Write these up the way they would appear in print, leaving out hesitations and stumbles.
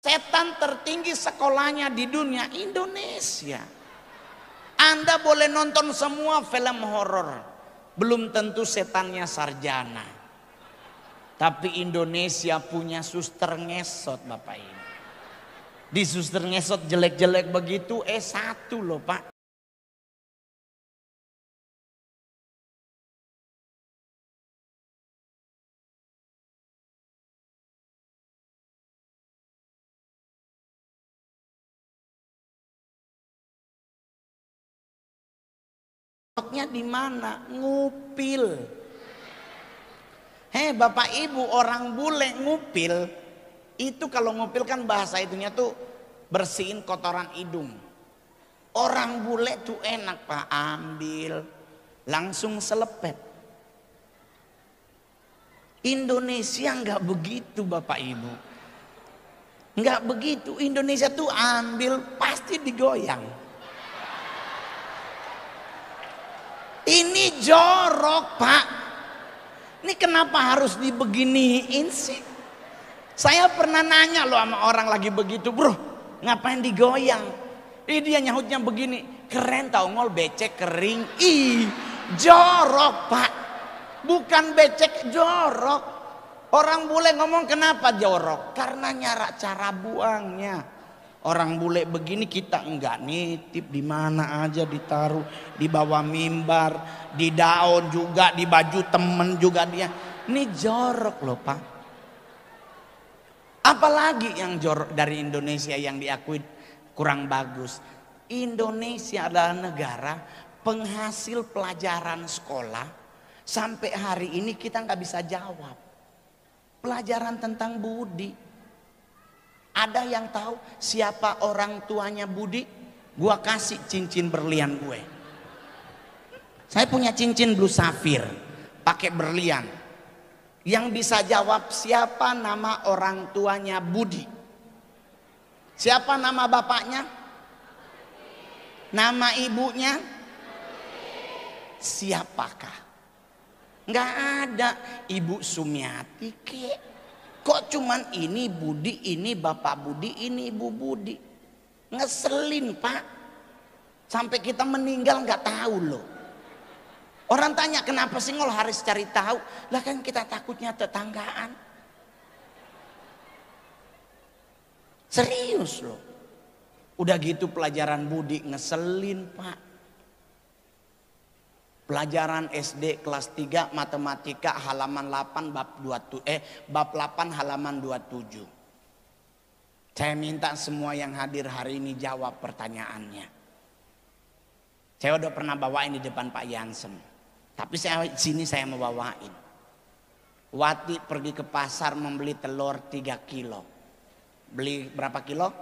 Setan tertinggi sekolahnya di dunia Indonesia. Anda boleh nonton semua film horor, belum tentu setannya sarjana. Tapi Indonesia punya suster ngesot Bapak Ibu. Di suster ngesot jelek-jelek begitu S1 loh Pak. Nya di mana? Ngupil. Bapak Ibu, orang bule ngupil itu, kalau ngupil kan bahasa itunya tuh bersihin kotoran hidung. Orang bule tuh enak Pak, ambil langsung selepet. Indonesia nggak begitu Bapak Ibu, nggak begitu. Indonesia tuh ambil pasti digoyang. Ini jorok Pak. Ini kenapa harus dibeginiin sih? Saya pernah nanya loh sama orang lagi begitu, bro, ngapain digoyang? Dia nyahutnya begini, keren tau ngol, becek kering. Ih, jorok Pak. Bukan becek, jorok. Orang bule ngomong kenapa jorok? Karena nyarak cara buangnya. Orang bule begini, kita enggak, nitip di mana aja ditaruh, di bawah mimbar, di daun juga, di baju temen juga dia. Ini jorok loh Pak. Apalagi yang jorok dari Indonesia yang diakui kurang bagus. Indonesia adalah negara penghasil pelajaran sekolah. Sampai hari ini kita nggak bisa jawab. Pelajaran tentang budi. Ada yang tahu siapa orang tuanya Budi? Gua kasih cincin berlian gue. Saya punya cincin blue safir pakai berlian. Yang bisa jawab siapa nama orang tuanya Budi? Siapa nama bapaknya? Nama ibunya? Siapakah? Nggak ada. Ibu Sumiati kek. Kok cuman ini Budi, ini Bapak Budi, ini Ibu Budi. Ngeselin Pak. Sampai kita meninggal nggak tahu loh. Orang tanya kenapa sih ngol harus cari tahu? Lah kan kita takutnya tetanggaan. Serius loh. Udah gitu pelajaran budi ngeselin Pak. Pelajaran SD kelas 3 matematika halaman 8 bab 8 halaman 27. Saya minta semua yang hadir hari ini jawab pertanyaannya. Saya udah pernah bawain di depan Pak Jansen. Tapi sini saya mau bawain. Wati pergi ke pasar membeli telur 3 kilo. Beli berapa kilo?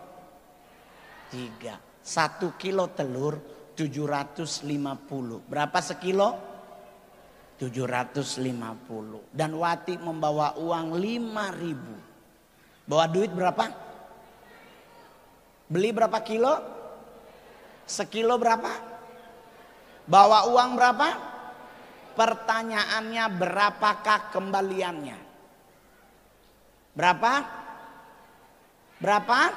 3. 1 kilo telur 750. Berapa sekilo? 750. Dan Wati membawa uang 5.000. Bawa duit berapa? Beli berapa kilo? Sekilo berapa? Bawa uang berapa? Pertanyaannya berapakah kembaliannya? Berapa? Berapa?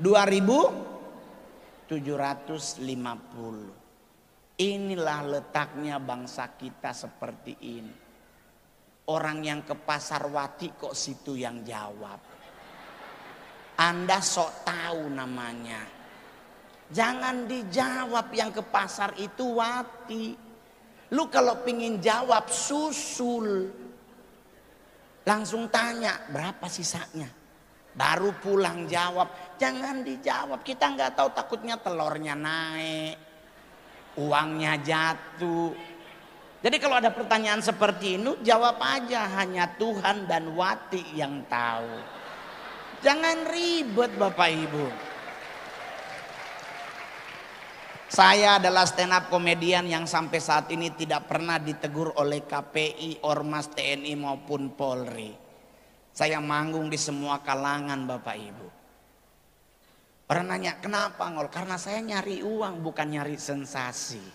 2.750. Inilah letaknya bangsa kita seperti ini. Orang yang ke pasar Wati kok situ yang jawab. Anda sok tahu namanya. Jangan dijawab yang ke pasar itu Wati. Lu kalau pingin jawab susul. Langsung tanya berapa sisanya. Baru pulang jawab. Jangan dijawab. Kita nggak tahu, takutnya telurnya naik. Uangnya jatuh. Jadi kalau ada pertanyaan seperti ini jawab aja. Hanya Tuhan dan Wati yang tahu. Jangan ribet Bapak Ibu. Saya adalah stand up komedian yang sampai saat ini tidak pernah ditegur oleh KPI, Ormas, TNI maupun Polri. Saya manggung di semua kalangan Bapak Ibu. Orang nanya kenapa ngol? Karena saya nyari uang bukan nyari sensasi.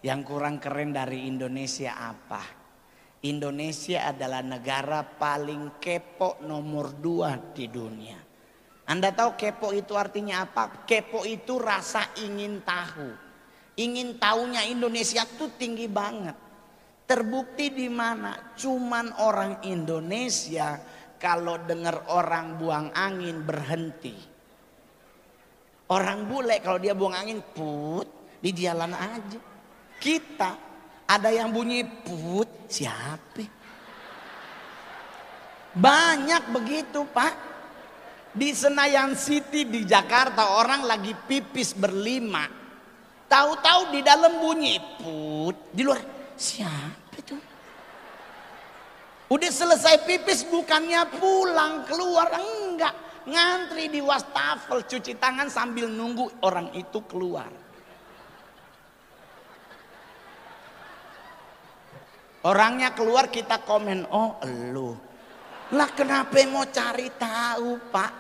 Yang kurang keren dari Indonesia apa? Indonesia adalah negara paling kepo nomor 2 di dunia. Anda tahu kepo itu artinya apa? Kepo itu rasa ingin tahu. Ingin tahunya Indonesia tuh tinggi banget. Terbukti di mana? Cuman orang Indonesia kalau dengar orang buang angin berhenti. Orang bule kalau dia buang angin put di jalan aja. Kita ada yang bunyi put, siapa? Banyak begitu, Pak. Di Senayan City di Jakarta orang lagi pipis berlima. Tahu-tahu di dalam bunyi put, di luar siapa itu? Udah selesai pipis bukannya pulang keluar, enggak, ngantri di wastafel cuci tangan sambil nunggu orang itu keluar. Orangnya keluar kita komen, oh elu. Lah kenapa mau cari tahu, Pak?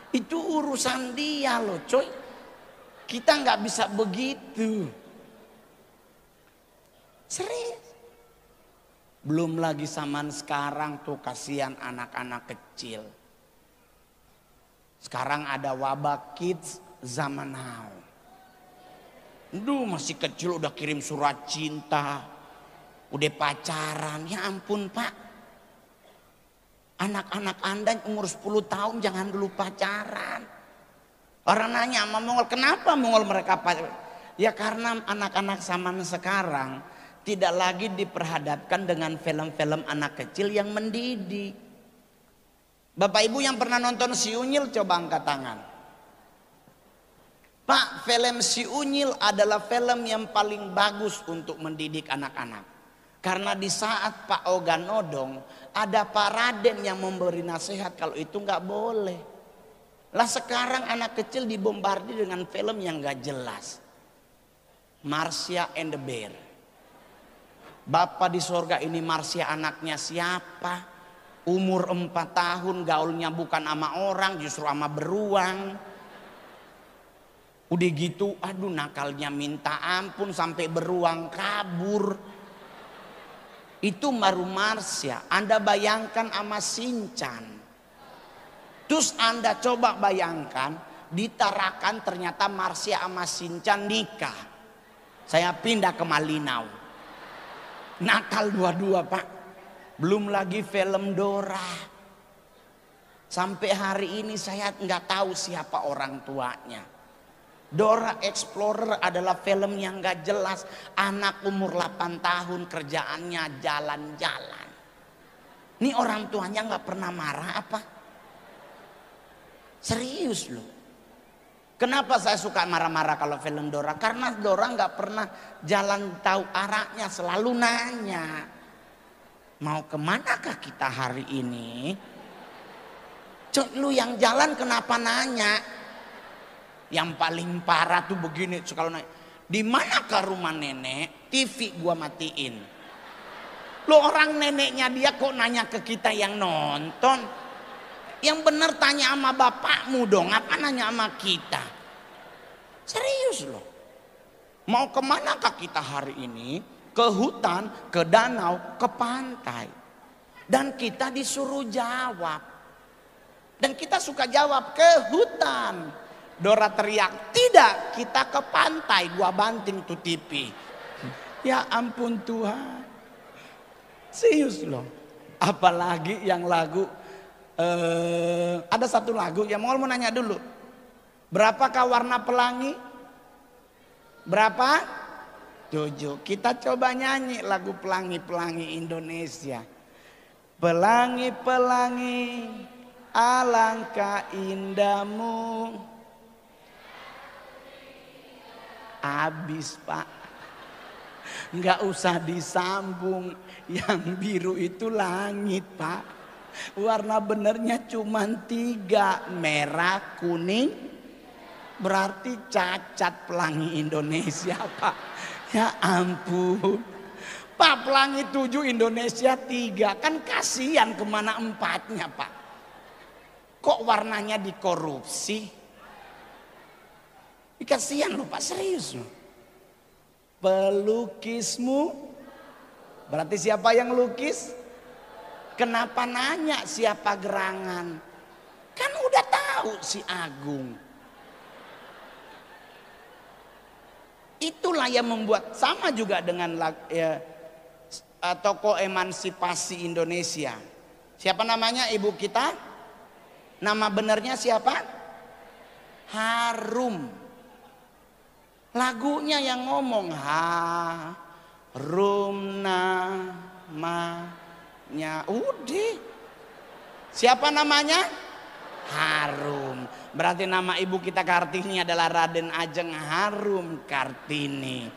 Itu urusan dia loh, coy. Kita nggak bisa begitu. Serius. Belum lagi zaman sekarang tuh kasihan anak-anak kecil. Sekarang ada wabah kids zaman now. Duh masih kecil udah kirim surat cinta. Udah pacaran, ya ampun Pak. Anak-anak Anda umur 10 tahun jangan dulu pacaran. Orang nanya sama Mongol, kenapa Mongol mereka pacaran? Ya karena anak-anak zaman sekarang tidak lagi diperhadapkan dengan film-film anak kecil yang mendidik. Bapak Ibu yang pernah nonton Si Unyil coba angkat tangan. Pak, film Si Unyil adalah film yang paling bagus untuk mendidik anak-anak. Karena di saat Pak Oga nodong, ada Pak Raden yang memberi nasihat kalau itu nggak boleh. Lah sekarang anak kecil dibombardir dengan film yang nggak jelas. Marsha and the Bear. Bapak di sorga ini Marsha anaknya siapa? Umur 4 tahun gaulnya bukan sama orang justru sama beruang. Udah gitu aduh nakalnya minta ampun sampai beruang kabur. Itu baru Marsha. Anda bayangkan sama Shinchan. Terus Anda coba bayangkan ditarakan ternyata Marsha sama Shinchan nikah. Saya pindah ke Malinau. Nakal dua-dua Pak. Belum lagi film Dora. Sampai hari ini saya nggak tahu siapa orang tuanya. Dora Explorer adalah film yang gak jelas. Anak umur 8 tahun kerjaannya jalan-jalan. Ini orang tuanya gak pernah marah apa? Serius loh. Kenapa saya suka marah-marah kalau film Dora? Karena Dora gak pernah jalan tahu arahnya. Selalu nanya. Mau kemanakah kita hari ini? Cuk, lu yang jalan kenapa nanya? Yang paling parah tuh begini, kalau naik, di manakah rumah nenek? TV gua matiin. Lo orang neneknya dia kok nanya ke kita yang nonton? Yang bener tanya sama bapakmu dong, apa nanya sama kita? Serius loh. Mau kemanakah kita hari ini? Ke hutan, ke danau, ke pantai. Dan kita disuruh jawab. Dan kita suka jawab ke hutan. Dora teriak, tidak, kita ke pantai. Gua banting tuh TV. Ya ampun Tuhan. Serius loh. Apalagi yang lagu ada satu lagu yang mau nanya dulu. Berapakah warna pelangi? Berapa? 7. Kita coba nyanyi lagu pelangi-pelangi Indonesia. Pelangi-pelangi alangkah indahmu. Habis Pak. Nggak usah disambung. Yang biru itu langit Pak. Warna benernya cuma 3. Merah, kuning. Berarti cacat pelangi Indonesia Pak. Ya ampun. Pak pelangi 7 Indonesia 3. Kan kasihan kemana 4-nya Pak. Kok warnanya dikorupsi? Kasihan loh Pak, serius loh. Pelukismu, berarti siapa yang lukis? Kenapa nanya siapa gerangan? Kan udah tahu tahu si Agung. Itulah yang membuat sama juga dengan tokoh emansipasi Indonesia. Siapa namanya ibu kita? Nama benernya siapa? Harum. Lagunya yang ngomong Harum namanya. Udah. Siapa namanya? Harum. Berarti nama ibu kita Kartini adalah Raden Ajeng Harum Kartini.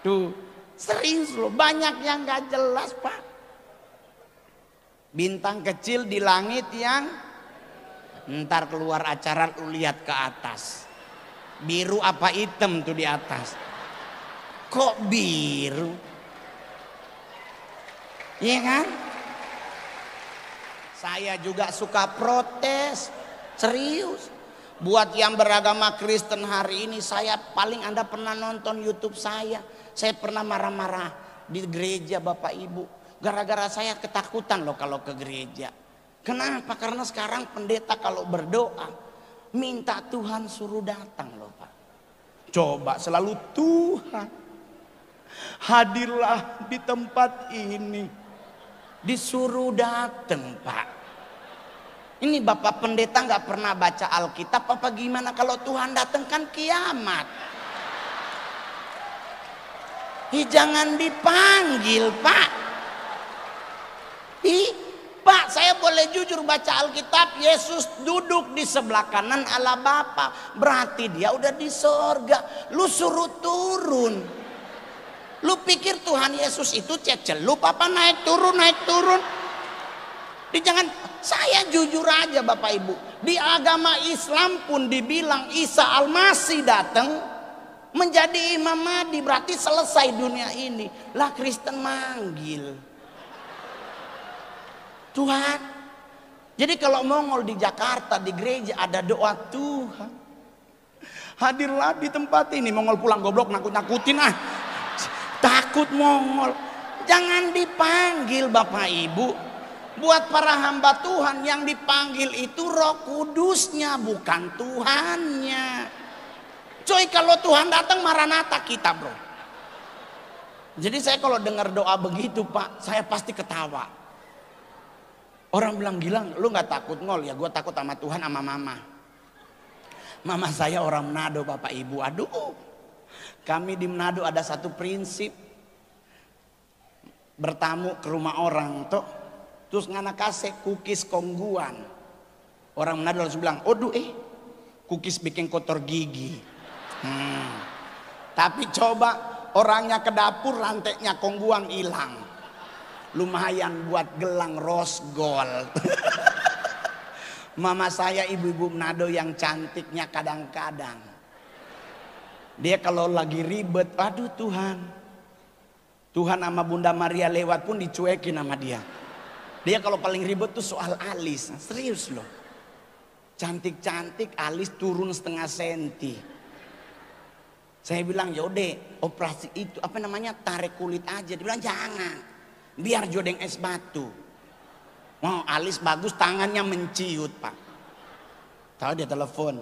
Tuh, serius loh, banyak yang gak jelas, Pak. Bintang kecil di langit yang ntar keluar acara lu lihat ke atas. Biru apa hitam tuh di atas? Kok biru? Iya kan? Saya juga suka protes. Serius. Buat yang beragama Kristen hari ini, Anda pernah nonton YouTube saya. Saya pernah marah-marah di gereja Bapak Ibu. Gara-gara saya ketakutan loh kalau ke gereja. Kenapa? Karena sekarang pendeta kalau berdoa minta Tuhan suruh datang loh Pak. Coba selalu Tuhan hadirlah di tempat ini. Disuruh datang Pak. Ini Bapak pendeta nggak pernah baca Alkitab apa gimana? Kalau Tuhan datang kan kiamat. Jangan dipanggil Pak. Pak, saya boleh jujur baca Alkitab, Yesus duduk di sebelah kanan Allah Bapa. Berarti dia udah di sorga. Lu suruh turun. Lu pikir Tuhan Yesus itu cecelup apa naik turun? Jangan, saya jujur aja Bapak Ibu. Di agama Islam pun dibilang Isa Al-Masih datang menjadi Imam Mahdi, berarti selesai dunia ini. Lah Kristen manggil Tuhan. Jadi kalau Mongol di Jakarta di gereja ada doa Tuhan hadirlah di tempat ini. Mongol pulang goblok nakut-nakutin takut Mongol. Jangan dipanggil Bapak Ibu. Buat para hamba Tuhan yang dipanggil itu Roh Kudusnya bukan Tuhannya. Coy, kalau Tuhan datang Maranatha kita bro. Jadi saya kalau dengar doa begitu Pak, saya pasti ketawa. Orang bilang, Gilang lu gak takut ngol? Ya gue takut sama Tuhan sama mama. Mama saya orang Manado Bapak Ibu. Aduh, kami di Manado ada satu prinsip. Bertamu ke rumah orang tuh, terus ngana kasih kukis kongguan. Orang Manado langsung bilang, aduh kukis bikin kotor gigi. Tapi coba orangnya ke dapur rantainya kongguan hilang. Lumayan buat gelang rose gold. Mama saya ibu-ibu Manado yang cantiknya kadang-kadang dia kalau lagi ribet, aduh Tuhan sama Bunda Maria lewat pun dicuekin sama dia. Dia kalau paling ribet tuh soal alis. Serius loh, cantik-cantik alis turun 0,5 senti. Saya bilang yaudah operasi itu apa namanya tarik kulit aja. Dia bilang jangan, biar jodeng es batu. Mau alis bagus tangannya menciut Pak. Tahu dia telepon.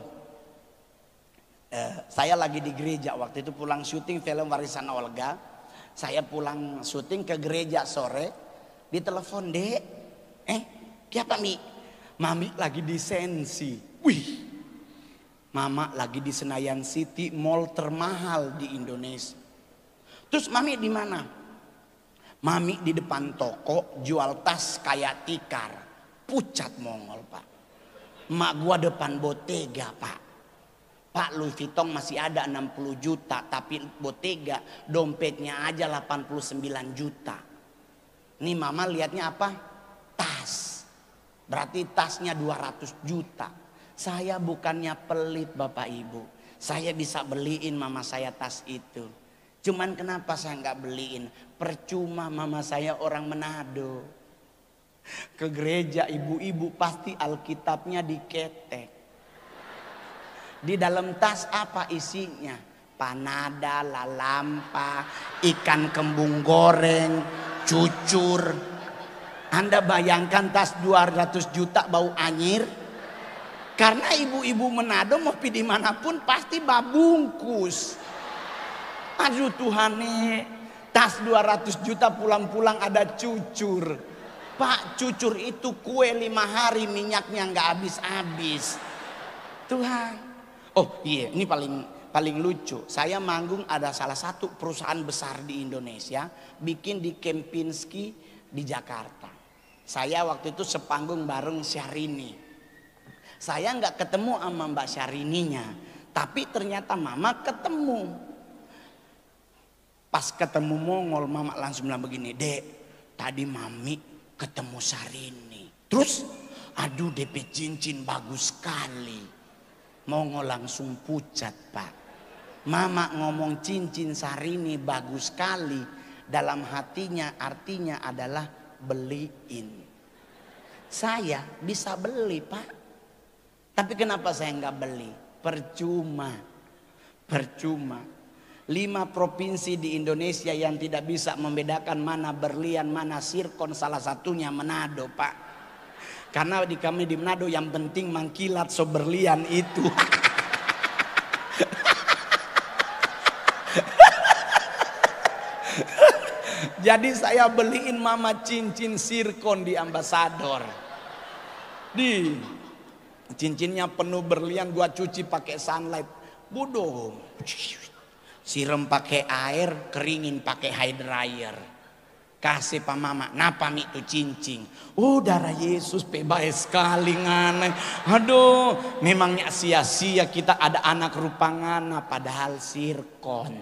Saya lagi di gereja waktu itu pulang syuting film Warisan Olga. Saya pulang syuting ke gereja sore. Ditelepon dek. Siapa Mi? Mami lagi di Sensi. Wih. Mama lagi di Senayan City, mall termahal di Indonesia. Terus Mami di mana? Mami di depan toko jual tas kayak tikar. Pucat Mongol Pak. Mak gua depan Bottega Pak. Pak Louis Vuitton masih ada 60 juta. Tapi Bottega dompetnya aja 89 juta. Nih mama lihatnya apa? Tas. Berarti tasnya 200 juta. Saya bukannya pelit Bapak Ibu. Saya bisa beliin mama saya tas itu. Cuman kenapa saya nggak beliin? Percuma mama saya orang Manado. Ke gereja ibu-ibu pasti Alkitabnya diketek. Di dalam tas apa isinya? Panada, lalampa, ikan kembung goreng, cucur. Anda bayangkan tas 200 juta bau anyir? Karena ibu-ibu Manado mau pergi dimanapun pasti babungkus. Aduh Tuhan nih, tas 200 juta pulang-pulang ada cucur. Pak, cucur itu kue 5 hari minyaknya nggak habis-habis. Tuhan. Oh iya, ini paling lucu. Saya manggung ada salah satu perusahaan besar di Indonesia bikin di Kempinski di Jakarta. Saya waktu itu sepanggung bareng Syahrini. Saya nggak ketemu sama Mbak Syarininya, tapi ternyata Mama ketemu. Pas ketemu Mongol, Mama langsung bilang begini, Dek, tadi Mami ketemu Syahrini. Terus, aduh DP cincin bagus sekali. Mongol langsung pucat, Pak. Mama ngomong cincin Syahrini bagus sekali, dalam hatinya artinya adalah beliin. Saya bisa beli, Pak. Tapi kenapa saya nggak beli? Percuma. 5 provinsi di Indonesia yang tidak bisa membedakan mana berlian, mana sirkon, salah satunya Manado, Pak. Karena kami di Manado yang penting mangkilat so berlian itu. Jadi saya beliin Mama cincin sirkon di Ambasador. Cincinnya penuh berlian, gua cuci pakai sunlight. Bodoh. Siram pakai air, keringin pakai hair dryer. Kasih Pak Mama, napa mi itu cincin? Oh darah Yesus baik sekali ngane. Aduh, memangnya sia-sia kita ada anak rupa ngana padahal sirkon.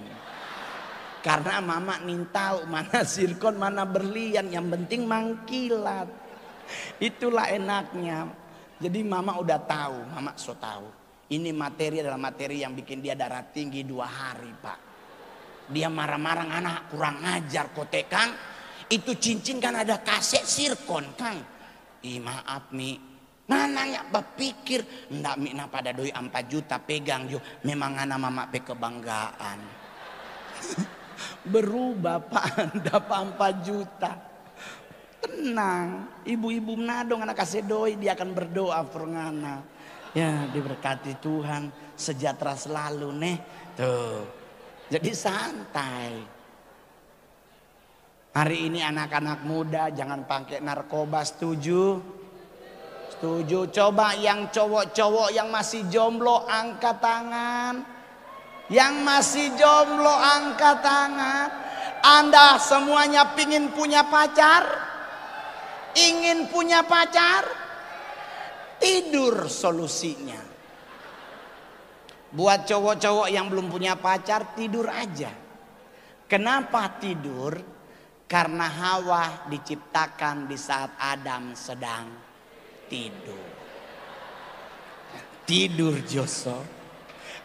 Karena Mama tahu mana sirkon, mana berlian, yang penting mangkilat. Itulah enaknya. Jadi Mama udah tahu, Mama so tahu. Ini materi adalah materi yang bikin dia darah tinggi 2 hari, Pak. Dia marah-marah, anak kurang ngajar kote Kang. Itu cincin kan ada kaset sirkon Kang. Maaf Mi. Nanya berpikir, ndak Mi na pada doi 4 juta pegang jo. Memang anak Mama pe kebanggaan. Berubah Pak, dapat 4 juta. Tenang, ibu-ibu Manado anak kasih doi, dia akan berdoa for ngana. Ya diberkati Tuhan, sejahtera selalu nih. Tuh, jadi santai. Hari ini anak-anak muda jangan pakai narkoba, setuju? Setuju. Coba yang cowok-cowok yang masih jomblo angkat tangan. Yang masih jomblo angkat tangan. Anda semuanya pingin punya pacar? Ingin punya pacar? Tidur solusinya. Buat cowok-cowok yang belum punya pacar, tidur aja. Kenapa tidur? Karena Hawa diciptakan di saat Adam sedang tidur. Tidur Joso.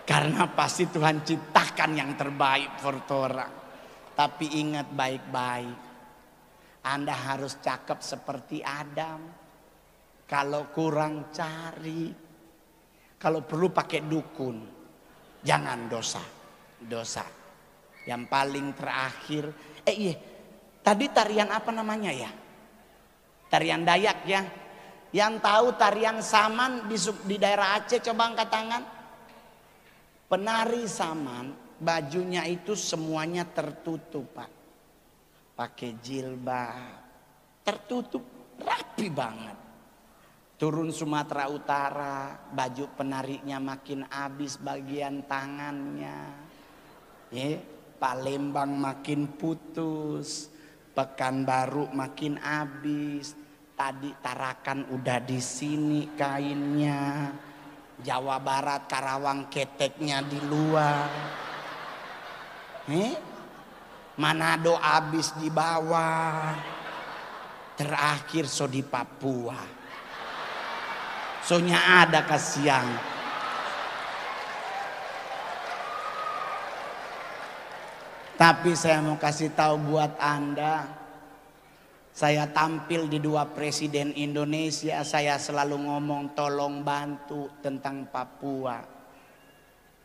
Karena pasti Tuhan ciptakan yang terbaik for orang. Tapi ingat baik-baik. Anda harus cakep seperti Adam. Kalau kurang cari. Kalau perlu pakai dukun. Jangan dosa. Yang paling terakhir. Iya. Tadi tarian apa namanya ya? Tarian Dayak ya. Yang tahu tarian Saman di daerah Aceh coba angkat tangan. Penari Saman bajunya itu semuanya tertutup Pak. Pakai jilbab, tertutup, rapi banget. Turun Sumatera Utara, baju penarinya makin habis bagian tangannya. Palembang makin putus, Pekanbaru makin habis. Tadi Tarakan udah di sini kainnya. Jawa Barat Karawang keteknya di luar. Manado habis di bawah. Terakhir so di Papua. Sonya ada kasihan. Tapi saya mau kasih tahu buat Anda. Saya tampil di 2 presiden Indonesia. Saya selalu ngomong tolong bantu tentang Papua.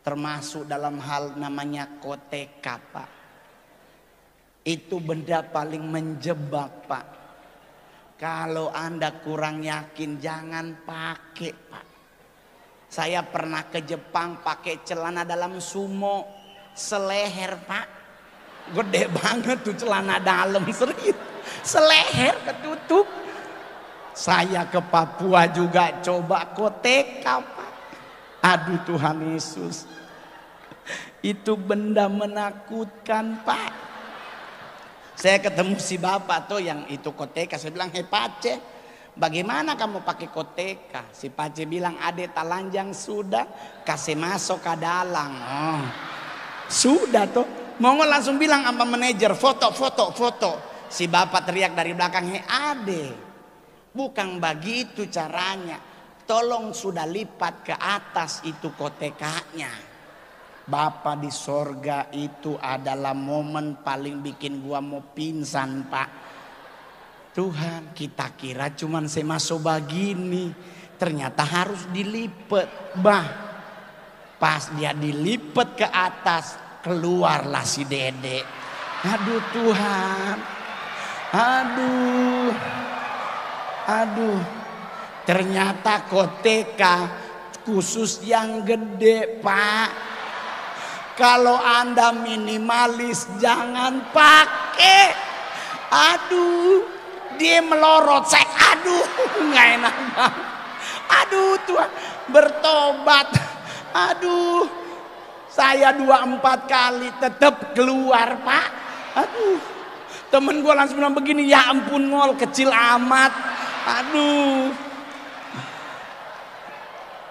Termasuk dalam hal namanya koteka Pak. Itu benda paling menjebak Pak. Kalau Anda kurang yakin jangan pakai Pak. Saya pernah ke Jepang pakai celana dalam sumo seleher, Pak. Gede banget tuh celana dalam, serius. Seleher ketutup. Saya ke Papua juga coba koteka, Pak. Aduh Tuhan Yesus. Itu benda menakutkan, Pak. Saya ketemu si bapak tuh yang itu koteka. Saya bilang, "Hei Pace, bagaimana kamu pakai koteka?" Si Pace bilang, "Ade talanjang sudah, kasih masuk ke dalam." Oh, sudah tuh. Mongol langsung bilang sama manajer, "Foto, foto, foto." Si bapak teriak dari belakang, "Hei Ade, bukan begitu caranya. Tolong sudah lipat ke atas itu kotekanya." Bapak di sorga itu adalah momen paling bikin gua mau pingsan, Pak. Tuhan, kita kira cuman semasuk begini, ternyata harus dilipet. Pas dia dilipet ke atas, keluarlah si Dede. Aduh Tuhan, aduh. Ternyata koteka khusus yang gede, Pak. Kalau Anda minimalis jangan pakai. Aduh, dia melorot, saya aduh nggak enak banget. Aduh Tuhan, bertobat. Aduh, saya 2-4 kali tetap keluar, Pak. Aduh, temen gue langsung bilang begini, "Ya ampun ngol, kecil amat." Aduh,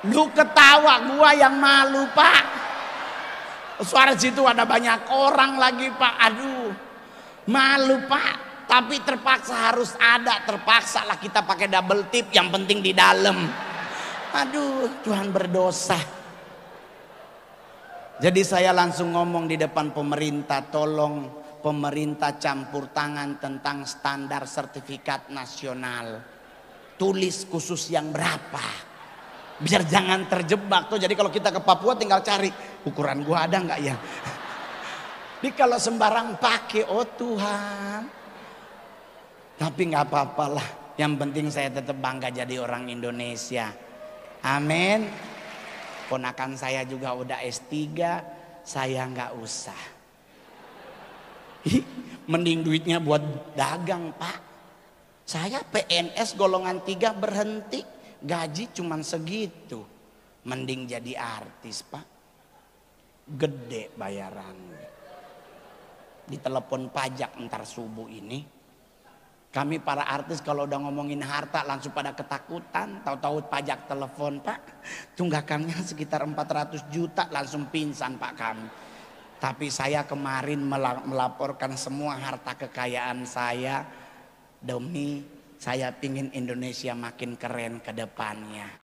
lu ketawa, gua yang malu, Pak. Suara situ ada banyak orang lagi, Pak. Aduh, malu, Pak. Tapi terpaksa harus ada. Terpaksa lah kita pakai double tip. Yang penting di dalam. Aduh, Tuhan berdosa. Jadi saya langsung ngomong di depan pemerintah, tolong pemerintah campur tangan tentang standar sertifikat nasional. Tulis khusus yang berapa. Biar jangan terjebak tuh. Jadi kalau kita ke Papua tinggal cari ukuran gua ada nggak ya. Jadi kalau sembarang pakai, oh Tuhan. Tapi nggak apa-apa lah. Yang penting saya tetap bangga jadi orang Indonesia. Amin. Ponakan saya juga udah S3, saya nggak usah. Mending duitnya buat dagang, Pak. Saya PNS golongan 3 berhenti. Gaji cuman segitu. Mending jadi artis, Pak. Gede bayaran. Ditelepon pajak ntar subuh ini. Kami para artis kalau udah ngomongin harta langsung pada ketakutan. Tahu-tahu pajak telepon, "Pak, tunggakannya sekitar 400 juta." Langsung pingsan, Pak, kami. Tapi saya kemarin melaporkan semua harta kekayaan saya. Demi saya pingin Indonesia makin keren ke depannya.